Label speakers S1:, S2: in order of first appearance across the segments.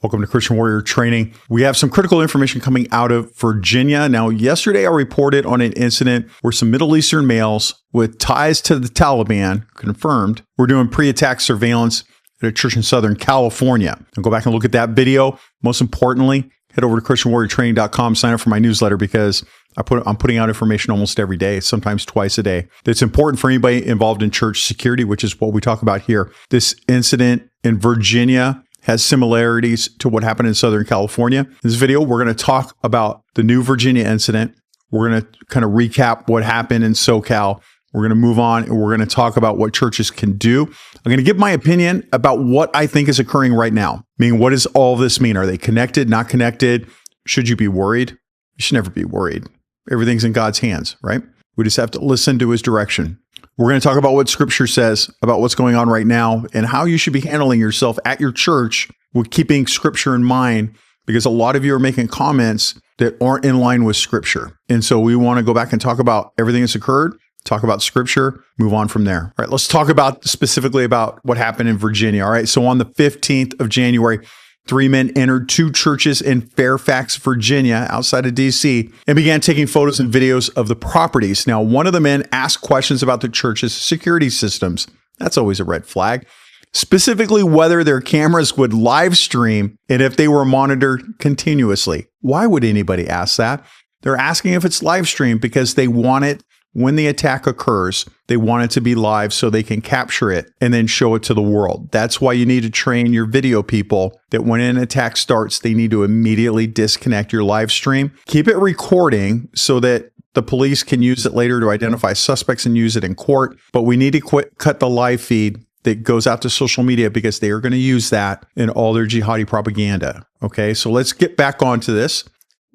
S1: Welcome to Christian Warrior Training. We have some critical information coming out of Virginia. Now, yesterday I reported on an incident where some Middle Eastern males with ties to the Taliban, confirmed, were doing pre-attack surveillance at a church in Southern California. I'll go back and look at that video. Most importantly, head over to ChristianWarriorTraining.com, sign up for my newsletter because I'm putting out information almost every day, sometimes twice a day. It's important for anybody involved in church security, which is what we talk about here. This incident in Virginia has similarities to what happened in Southern California. In this video, we're going to talk about the new Virginia incident. We're going to kind of recap what happened in SoCal. We're going to move on and we're going to talk about what churches can do. I'm going to give my opinion about what I think is occurring right now. I mean, what does all this mean? Are they connected, not connected? Should you be worried? You should never be worried. Everything's in God's hands, right? We just have to listen to his direction. We're going to talk about what Scripture says about what's going on right now and how you should be handling yourself at your church with keeping Scripture in mind, because a lot of you are making comments that aren't in line with Scripture. And so we want to go back and talk about everything that's occurred, talk about Scripture, move on from there. All right, let's talk about specifically about what happened in Virginia. All right, so on the 15th of January, 3 men entered 2 churches in Fairfax, Virginia, outside of D.C., and began taking photos and videos of the properties. Now, one of the men asked questions about the church's security systems. That's always a red flag. Specifically, whether their cameras would live stream and if they were monitored continuously. Why would anybody ask that? They're asking if it's live streamed because they want it, when the attack occurs, they want it to be live so they can capture it and then show it to the world. That's why you need to train your video people that when an attack starts, they need to immediately disconnect your live stream. Keep it recording so that the police can use it later to identify suspects and use it in court. But we need to cut the live feed that goes out to social media because they are going to use that in all their jihadi propaganda. Okay, so let's get back onto this.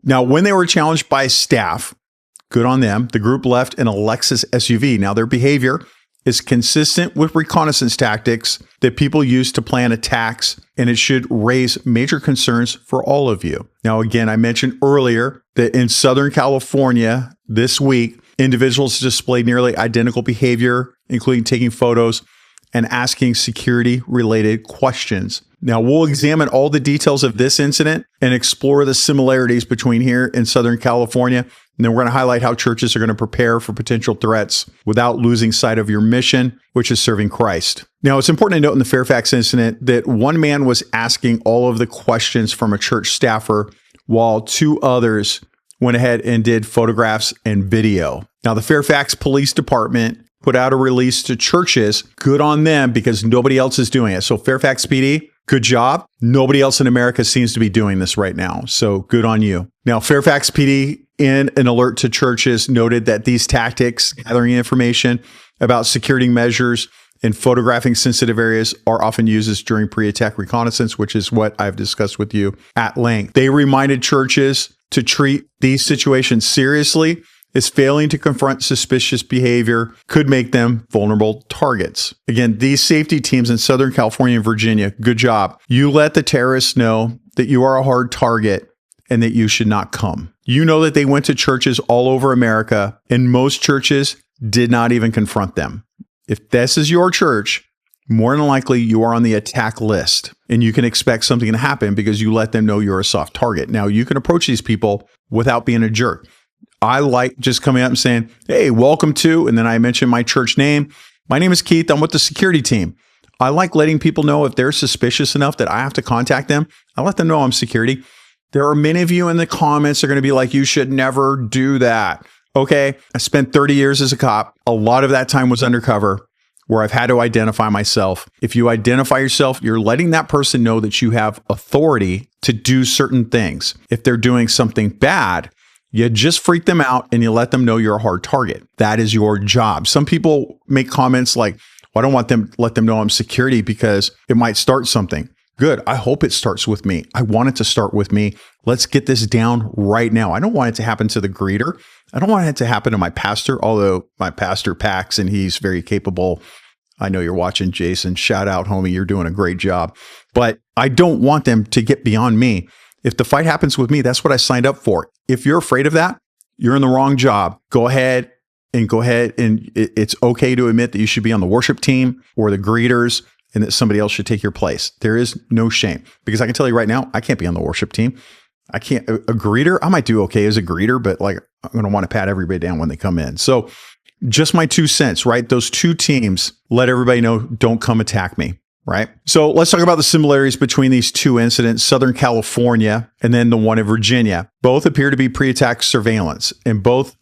S1: Now, when they were challenged by staff, good on them, the group left in a Lexus SUV. Now, their behavior is consistent with reconnaissance tactics that people use to plan attacks, and it should raise major concerns for all of you. Now, again, I mentioned earlier that in Southern California this week, individuals displayed nearly identical behavior, including taking photos and asking security-related questions. Now, we'll examine all the details of this incident and explore the similarities between here and Southern California. And then we're going to highlight how churches are going to prepare for potential threats without losing sight of your mission, which is serving Christ. Now, it's important to note in the Fairfax incident that one man was asking all of the questions from a church staffer, while 2 others went ahead and did photographs and video. Now, the Fairfax Police Department put out a release to churches. Good on them, because nobody else is doing it. So Fairfax PD, good job. Nobody else in America seems to be doing this right now. So good on you. Now, Fairfax PD, in an alert to churches, noted that these tactics, gathering information about security measures and photographing sensitive areas, are often used during pre-attack reconnaissance, which is what I've discussed with you at length. They reminded churches to treat these situations seriously, as failing to confront suspicious behavior could make them vulnerable targets. Again, these safety teams in Southern California and Virginia, good job. You let the terrorists know that you are a hard target and that you should not come. You know that they went to churches all over America, and most churches did not even confront them. If this is your church, more than likely you are on the attack list, and you can expect something to happen because you let them know you're a soft target. Now, you can approach these people without being a jerk. I like just coming up and saying, hey, welcome to, and then I mention my church name. My name is Keith. I'm with the security team. I like letting people know if they're suspicious enough that I have to contact them. I let them know I'm security. There are many of you in the comments that are going to be like, you should never do that. Okay, I spent 30 years as a cop. A lot of that time was undercover, where I've had to identify myself. If you identify yourself, you're letting that person know that you have authority to do certain things. If they're doing something bad, you just freak them out and you let them know you're a hard target. That is your job. Some people make comments like, well, I don't want them let them know I'm security because it might start something. Good. I hope it starts with me. I want it to start with me. Let's get this down right now. I don't want it to happen to the greeter. I don't want it to happen to my pastor, although my pastor packs and he's very capable. I know you're watching, Jason. Shout out, homie. You're doing a great job. But I don't want them to get beyond me. If the fight happens with me, that's what I signed up for. If you're afraid of that, you're in the wrong job. Go ahead and it's okay to admit that you should be on the worship team or the greeters. and that somebody else should take your place. There is no shame, because I can tell you right now, I can't be on the worship team. I can't. A greeter, I might do okay as a greeter, but like I'm going to want to pat everybody down when they come in. So just my 2 cents, right? Those two teams, let everybody know, don't come attack me, right? So let's talk about the similarities between these two incidents, Southern California and then the one in Virginia. Both appear to be pre-attack surveillance, and both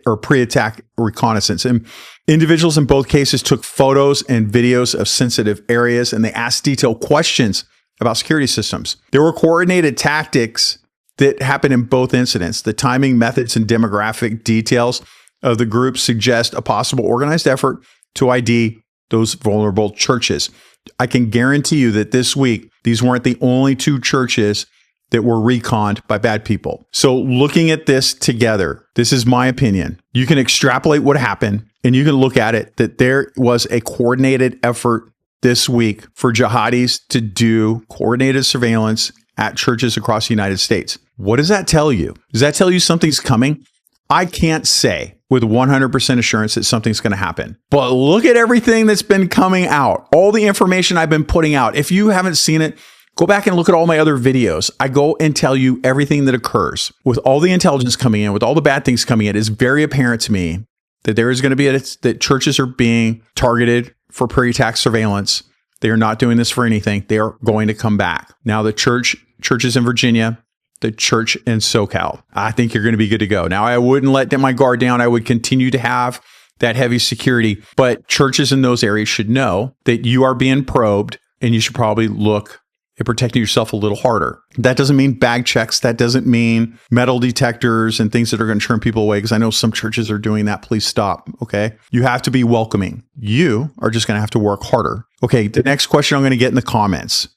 S1: or pre-attack reconnaissance. And individuals in both cases took photos and videos of sensitive areas, and they asked detailed questions about security systems. There were coordinated tactics that happened in both incidents. The timing, methods, and demographic details of the group suggest a possible organized effort to ID those vulnerable churches. I can guarantee you that this week, these weren't the only 2 churches that were reconned by bad people. So looking at this together, this is my opinion. You can extrapolate what happened, and you can look at it that there was a coordinated effort this week for jihadis to do coordinated surveillance at churches across the United States. What does that tell you? Does that tell you something's coming? I can't say with 100% assurance that something's going to happen. But look at everything that's been coming out, all the information I've been putting out. If you haven't seen it, go back and look at all my other videos. I go and tell you everything that occurs. With all the intelligence coming in, with all the bad things coming in, it's very apparent to me that there is going to be that churches are being targeted for pre-attack surveillance. They are not doing this for anything. They are going to come back. Now, the churches in Virginia, the church in SoCal, I think you're going to be good to go. Now, I wouldn't let my guard down. I would continue to have that heavy security, but churches in those areas should know that you are being probed, and you should probably look at protecting yourself a little harder. That doesn't mean bag checks. That doesn't mean metal detectors and things that are going to turn people away, because I know some churches are doing that. Please stop, okay? You have to be welcoming. You are just going to have to work harder. Okay, the next question I'm going to get in the comments.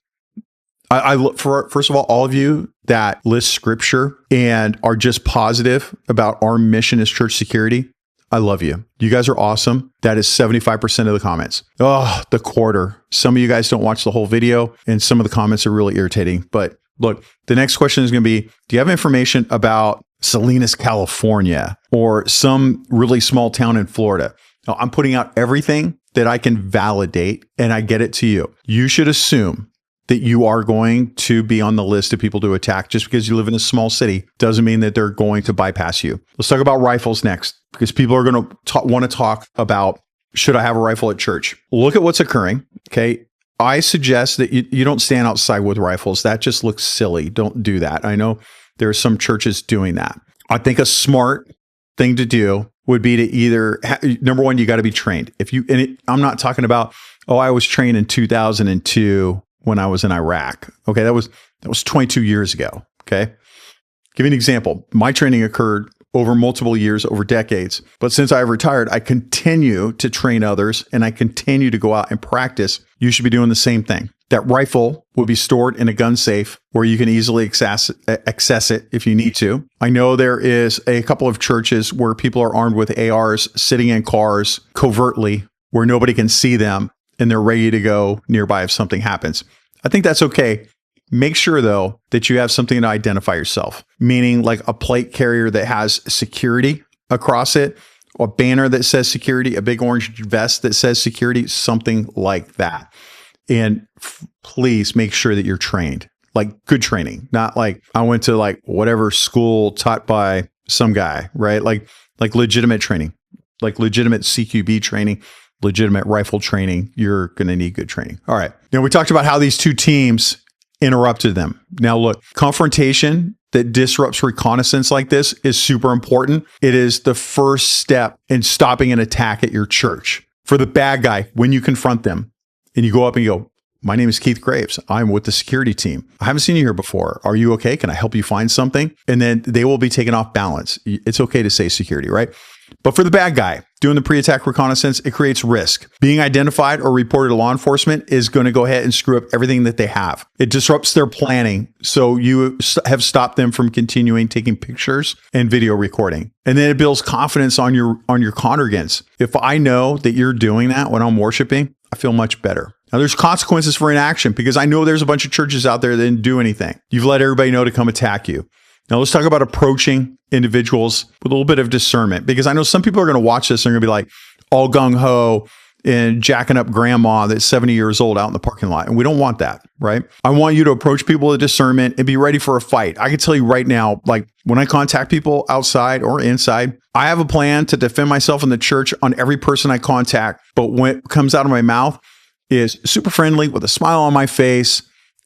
S1: I look for, first of all of you that list scripture and are just positive about our mission as church security, I love you. You guys are awesome. That is 75% of the comments. Oh, the quarter. Some of you guys don't watch the whole video, and some of the comments are really irritating. But look, the next question is going to be, do you have information about Salinas, California, or some really small town in Florida? Now, I'm putting out everything that I can validate, and I get it to you. You should assume that you are going to be on the list of people to attack. Just because you live in a small city doesn't mean that they're going to bypass you. Let's talk about rifles next, because people are going to want to talk about, should I have a rifle at church? Look at what's occurring, okay? I suggest that you don't stand outside with rifles. That just looks silly. Don't do that. I know there are some churches doing that. I think a smart thing to do would be to either, number one, you got to be trained. I'm not talking about, I was trained in 2002 when I was in Iraq. Okay, that was 22 years ago. Okay, give you an example. My training occurred over multiple years, over decades. But since I've retired, I continue to train others, and I continue to go out and practice. You should be doing the same thing. That rifle will be stored in a gun safe where you can easily access it if you need to. I know there is a couple of churches where people are armed with ARs sitting in cars covertly where nobody can see them, and they're ready to go nearby if something happens. I think that's okay. Make sure, though, that you have something to identify yourself, meaning like a plate carrier that has security across it, a banner that says security, a big orange vest that says security, something like that. And please make sure that you're trained, like good training, not like I went to like whatever school taught by some guy, right? Like legitimate training, like legitimate CQB training, legitimate rifle training. You're going to need good training. All right. Now, we talked about how these two teams interrupted them. Now, look, confrontation that disrupts reconnaissance like this is super important. It is the first step in stopping an attack at your church. For the bad guy, when you confront them and you go up and you go, "My name is Keith Graves. I'm with the security team. I haven't seen you here before. Are you okay? Can I help you find something?" And then they will be taken off balance. It's okay to say security, right? But for the bad guy doing the pre-attack reconnaissance, it creates risk. Being identified or reported to law enforcement is going to go ahead and screw up everything that they have. It disrupts their planning. So you have stopped them from continuing taking pictures and video recording. And then it builds confidence on your congregants. If I know that you're doing that when I'm worshiping, I feel much better. Now, there's consequences for inaction, because I know there's a bunch of churches out there that didn't do anything. You've let everybody know to come attack you. Now, let's talk about approaching individuals with a little bit of discernment, because I know some people are going to watch this and they're going to be like all gung-ho and jacking up grandma that's 70 years old out in the parking lot. And we don't want that, right? I want you to approach people with discernment and be ready for a fight. I can tell you right now, like when I contact people outside or inside, I have a plan to defend myself in the church on every person I contact. But when it comes out of my mouth is super friendly with a smile on my face,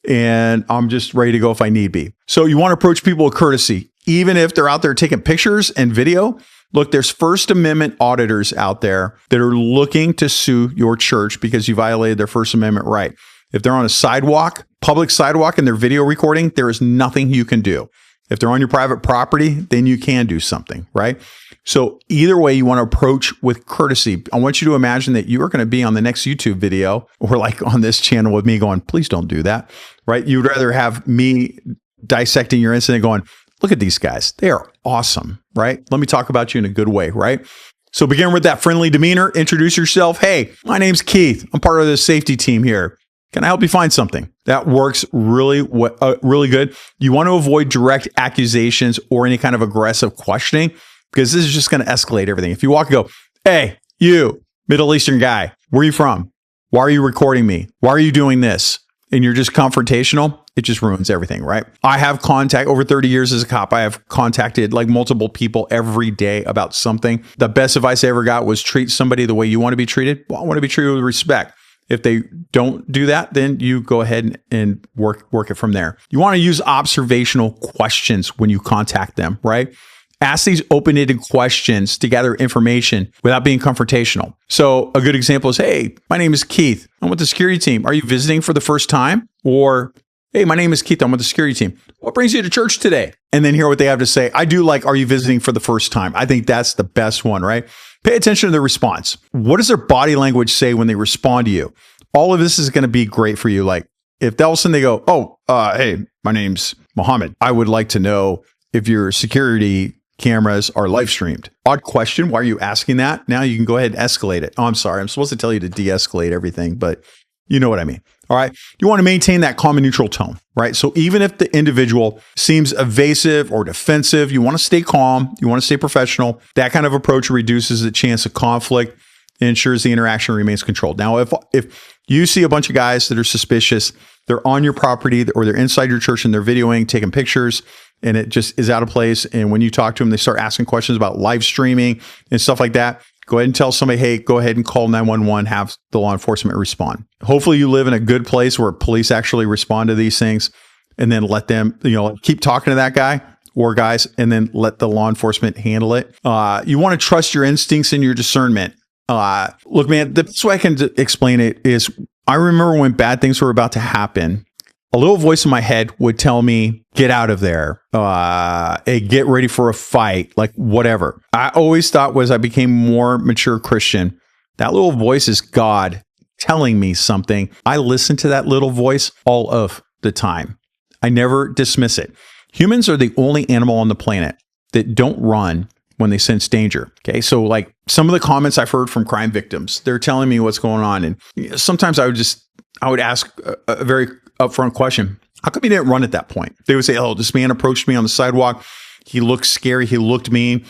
S1: and I'm just ready to go if I need be. So you want to approach people with courtesy, even if they're out there taking pictures and video. Look, there's First Amendment auditors out there that are looking to sue your church because you violated their First Amendment right. If they're on a sidewalk, public sidewalk, and they're video recording, there is nothing you can do. If they're on your private property, then you can do something, right? So either way, you want to approach with courtesy. I want you to imagine that you are going to be on the next YouTube video or like on this channel with me going, please don't do that, right? You would rather have me dissecting your incident going, look at these guys. They are awesome, right? Let me talk about you in a good way, right? So begin with that friendly demeanor. Introduce yourself. Hey, my name's Keith. I'm part of the safety team here. Can I help you find something? That works really good. You want to avoid direct accusations or any kind of aggressive questioning because this is just going to escalate everything. If you walk and go, hey, you, Middle Eastern guy, where are you from? Why are you recording me? Why are you doing this? And you're just confrontational, it just ruins everything, right? I have over 30 years as a cop, I have contacted like multiple people every day about something. The best advice I ever got was treat somebody the way you want to be treated. Well, I want to be treated with respect. If they don't do that, then you go ahead and work it from there. You want to use observational questions when you contact them, right? Ask these open-ended questions to gather information without being confrontational. So a good example is, hey, my name is Keith. I'm with the security team. Are you visiting for the first time? Or, hey, my name is Keith. I'm with the security team. What brings you to church today? And then hear what they have to say. I do like, are you visiting for the first time? I think that's the best one, right? Pay attention to their response. What does their body language say when they respond to you? All of this is going to be great for you. Like if all of a sudden they go, hey, my name's Mohammed. I would like to know if your security cameras are live streamed. Odd question. Why are you asking that? Now you can go ahead and escalate it. Oh, I'm sorry. I'm supposed to tell you to de-escalate everything, but you know what I mean. All right. You want to maintain that calm and neutral tone, right? So even if the individual seems evasive or defensive, you want to stay calm. You want to stay professional. That kind of approach reduces the chance of conflict and ensures the interaction remains controlled. Now, if you see a bunch of guys that are suspicious, they're on your property or they're inside your church and they're videoing, taking pictures, and it just is out of place. And when you talk to them, they start asking questions about live streaming and stuff like that. Go ahead and tell somebody, hey, go ahead and call 911, have the law enforcement respond. Hopefully you live in a good place where police actually respond to these things and then let them, keep talking to that guy or guys and then let the law enforcement handle it. You want to trust your instincts and your discernment. Look, man, the best way I can explain it is I remember when bad things were about to happen, a little voice in my head would tell me, get out of there, hey, get ready for a fight, like whatever. I always thought as I became more mature Christian, that little voice is God telling me something. I listen to that little voice all of the time. I never dismiss it. Humans are the only animal on the planet that don't run when they sense danger. Okay. So like some of the comments I've heard from crime victims, they're telling me what's going on. And sometimes I would ask a very upfront question. How come you didn't run at that point? They would say, oh, this man approached me on the sidewalk. He looked scary. He looked mean.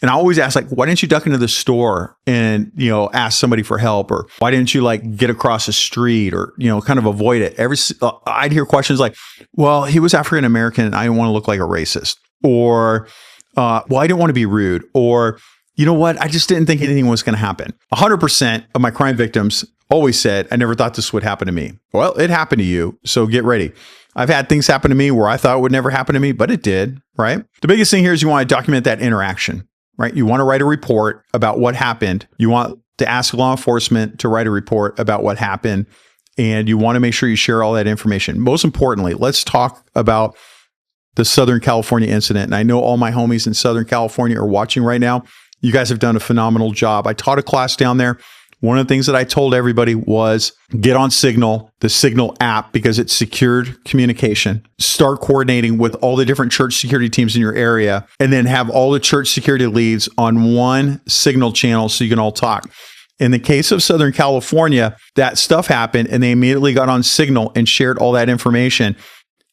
S1: And I always ask, like, why didn't you duck into the store and, ask somebody for help? Or why didn't you like get across the street or, kind of avoid it? I'd hear questions like, well, he was African American and I didn't want to look like a racist. Or, well, I didn't want to be rude. Or, you know what? I just didn't think anything was going to happen. 100% of my crime victims always said, I never thought this would happen to me. Well, it happened to you. So get ready. I've had things happen to me where I thought it would never happen to me, but it did, right? The biggest thing here is you want to document that interaction, right? You want to write a report about what happened. You want to ask law enforcement to write a report about what happened. And you want to make sure you share all that information. Most importantly, let's talk about the Southern California incident. And I know all my homies in Southern California are watching right now. You guys have done a phenomenal job. I taught a class down there. One of the things that I told everybody was get on Signal, the Signal app, because it's secured communication. Start coordinating with all the different church security teams in your area, and then have all the church security leads on one Signal channel so you can all talk. In the case of Southern California, that stuff happened and they immediately got on Signal and shared all that information.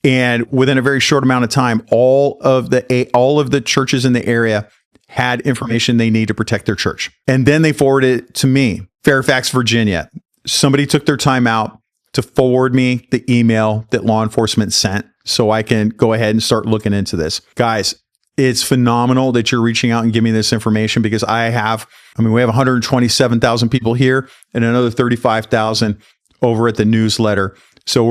S1: And within a very short amount of time, all of the churches in the area had information they need to protect their church. And then they forwarded it to me, Fairfax, Virginia. Somebody took their time out to forward me the email that law enforcement sent so I can go ahead and start looking into this. Guys, it's phenomenal that you're reaching out and giving me this information because we have 127,000 people here and another 35,000 over at the newsletter. So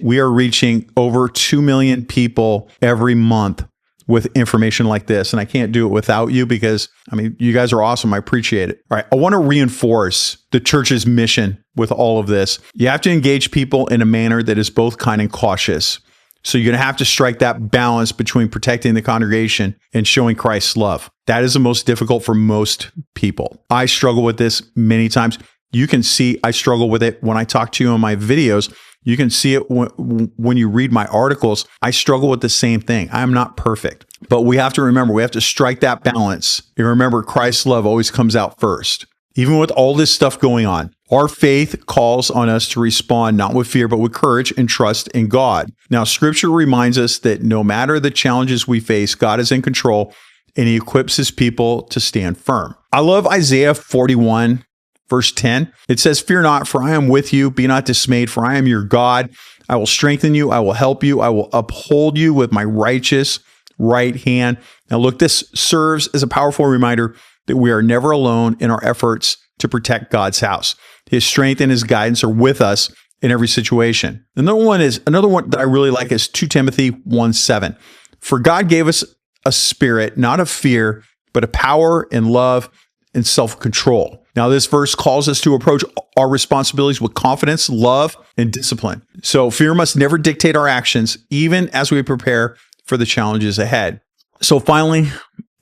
S1: we are reaching over 2 million people every month with information like this. And I can't do it without you because, you guys are awesome. I appreciate it. All right. I want to reinforce the church's mission with all of this. You have to engage people in a manner that is both kind and cautious. So you're going to have to strike that balance between protecting the congregation and showing Christ's love. That is the most difficult for most people. I struggle with this many times. You can see I struggle with it when I talk to you in my videos. You can see it when you read my articles. I struggle with the same thing. I'm not perfect, but we have to remember, we have to strike that balance. And remember, Christ's love always comes out first. Even with all this stuff going on, our faith calls on us to respond not with fear, but with courage and trust in God. Now, Scripture reminds us that no matter the challenges we face, God is in control and He equips His people to stand firm. I love Isaiah 41. Verse 10, it says, "Fear not, for I am with you. Be not dismayed, for I am your God. I will strengthen you. I will help you. I will uphold you with my righteous right hand." Now look, this serves as a powerful reminder that we are never alone in our efforts to protect God's house. His strength and His guidance are with us in every situation. Another one that I really like is 2 Timothy 1:7. "For God gave us a spirit, not of fear, but of power and love and self-control." Now, this verse calls us to approach our responsibilities with confidence, love, and discipline. So fear must never dictate our actions, even as we prepare for the challenges ahead. So finally,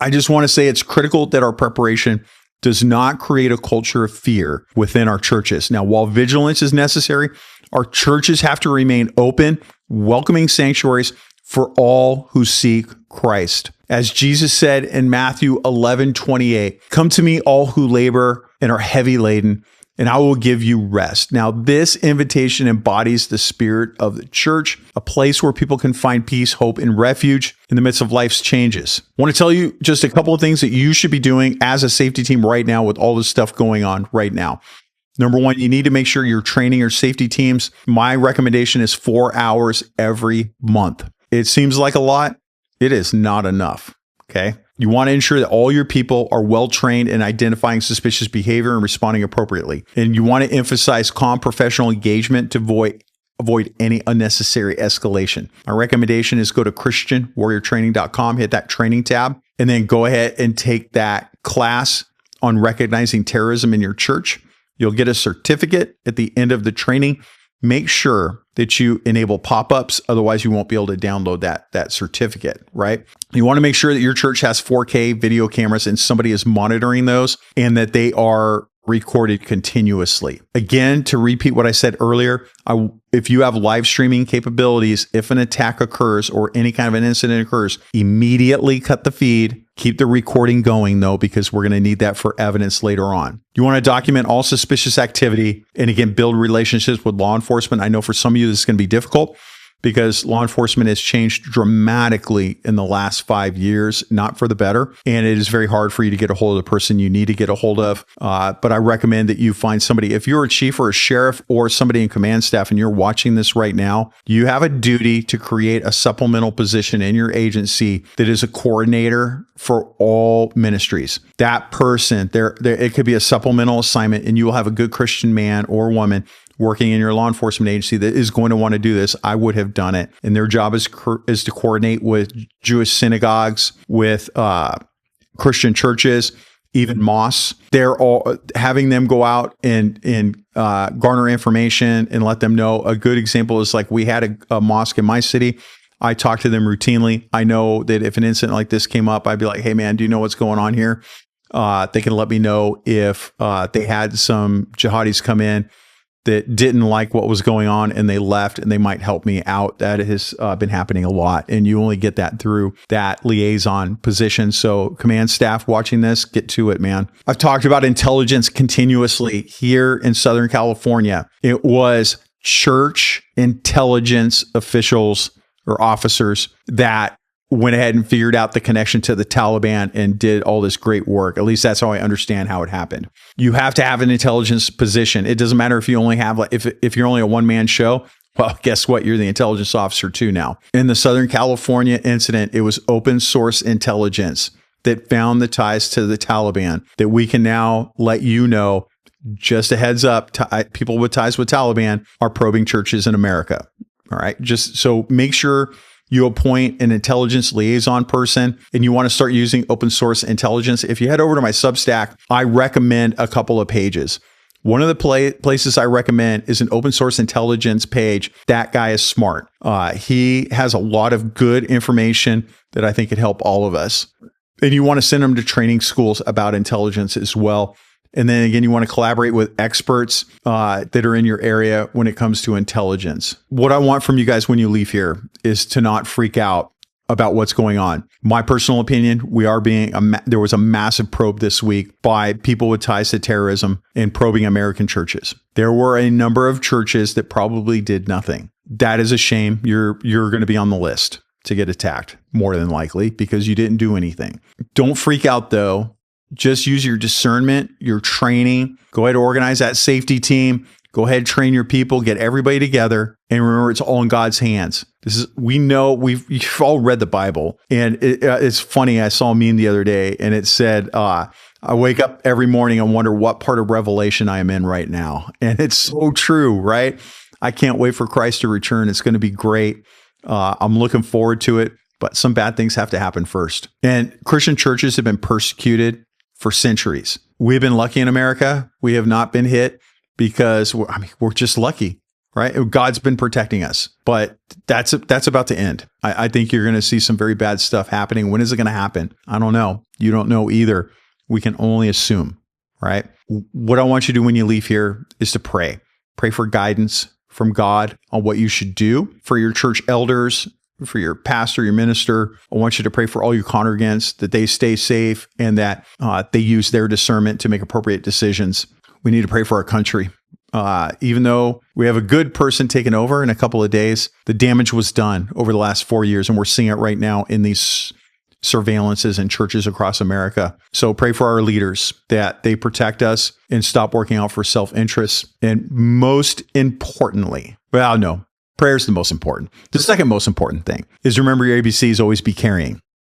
S1: I just want to say it's critical that our preparation does not create a culture of fear within our churches. Now, while vigilance is necessary, our churches have to remain open, welcoming sanctuaries for all who seek Christ. As Jesus said in Matthew 11:28, "Come to me, all who labor and are heavy laden, and I will give you rest." Now, this invitation embodies the spirit of the church, a place where people can find peace, hope, and refuge in the midst of life's changes. I want to tell you just a couple of things that you should be doing as a safety team right now with all this stuff going on right now. Number one, you need to make sure you're training your safety teams. My recommendation is 4 hours every month. It seems like a lot. It is not enough. Okay. You want to ensure that all your people are well trained in identifying suspicious behavior and responding appropriately. And you want to emphasize calm professional engagement to avoid any unnecessary escalation. My recommendation is go to christianwarriortraining.com, hit that training tab, and then go ahead and take that class on recognizing terrorism in your church. You'll get a certificate at the end of the training. Make sure that you enable pop-ups. Otherwise, you won't be able to download that certificate, right? You want to make sure that your church has 4K video cameras and somebody is monitoring those and that they are recorded continuously. Again, to repeat what I said earlier, if you have live streaming capabilities, if an attack occurs or any kind of an incident occurs, immediately cut the feed. Keep the recording going though, because we're going to need that for evidence later on. You want to document all suspicious activity and again, build relationships with law enforcement. I know for some of you, this is going to be difficult because law enforcement has changed dramatically in the last 5 years, not for the better. And it is very hard for you to get a hold of the person you need to get a hold of. But I recommend that you find somebody. If you're a chief or a sheriff or somebody in command staff and you're watching this right now, you have a duty to create a supplemental position in your agency that is a coordinator for all ministries. That person, it could be a supplemental assignment, and you will have a good Christian man or woman working in your law enforcement agency that is going to want to do this. I would have done it. And their job is to coordinate with Jewish synagogues, with Christian churches, even mosques. They're all having them go out and garner information and let them know. A good example is like we had a mosque in my city. I talk to them routinely. I know that if an incident like this came up, I'd be like, "Hey man, do you know what's going on here?" They can let me know if they had some jihadis come in that didn't like what was going on and they left, and they might help me out. That has been happening a lot. And you only get that through that liaison position. So command staff watching this, get to it, man. I've talked about intelligence continuously here in Southern California. It was church intelligence officials or officers that went ahead and figured out the connection to the Taliban and did all this great work. At least that's how I understand how it happened. You have to have an intelligence position. It doesn't matter if you only have, if you're only a one-man show. Well, guess what? You're the intelligence officer too now. In the Southern California incident, it was open source intelligence that found the ties to the Taliban that we can now let you know. Just a heads up, people with ties with Taliban are probing churches in America. All right. Just so make sure you appoint an intelligence liaison person and you want to start using open source intelligence. If you head over to my Substack, I recommend a couple of pages. One of the places I recommend is an open source intelligence page. That guy is smart. He has a lot of good information that I think could help all of us. And you want to send them to training schools about intelligence as well. And then again, you want to collaborate with experts that are in your area when it comes to intelligence. What I want from you guys when you leave here is to not freak out about what's going on. My personal opinion, there was a massive probe this week by people with ties to terrorism in probing American churches. There were a number of churches that probably did nothing. That is a shame. You're going to be on the list to get attacked, more than likely, because you didn't do anything. Don't freak out though. Just use your discernment, your training. Go ahead and organize that safety team. Go ahead, train your people, get everybody together. And remember, it's all in God's hands. You've all read the Bible. And it's funny. I saw a meme the other day and it said, I wake up every morning and wonder what part of Revelation I am in right now. And it's so true, right? I can't wait for Christ to return. It's going to be great. I'm looking forward to it, but some bad things have to happen first. And Christian churches have been persecuted for centuries. We've been lucky in America. We have not been hit because we're just lucky, right? God's been protecting us, but that's about to end. I think you're going to see some very bad stuff happening. When is it going to happen? I don't know. You don't know either. We can only assume, right? What I want you to do when you leave here is to pray. Pray for guidance from God on what you should do for your church elders, for your pastor, your minister. I want you to pray for all your congregants that they stay safe and that they use their discernment to make appropriate decisions. We need to pray for our country. Even though we have a good person taking over in a couple of days, the damage was done over the last 4 years, and we're seeing it right now in these surveillances in churches across America. So pray for our leaders that they protect us and stop working out for self-interest. And most importantly, prayer is the most important. The second most important thing is remember your ABCs, always be carrying.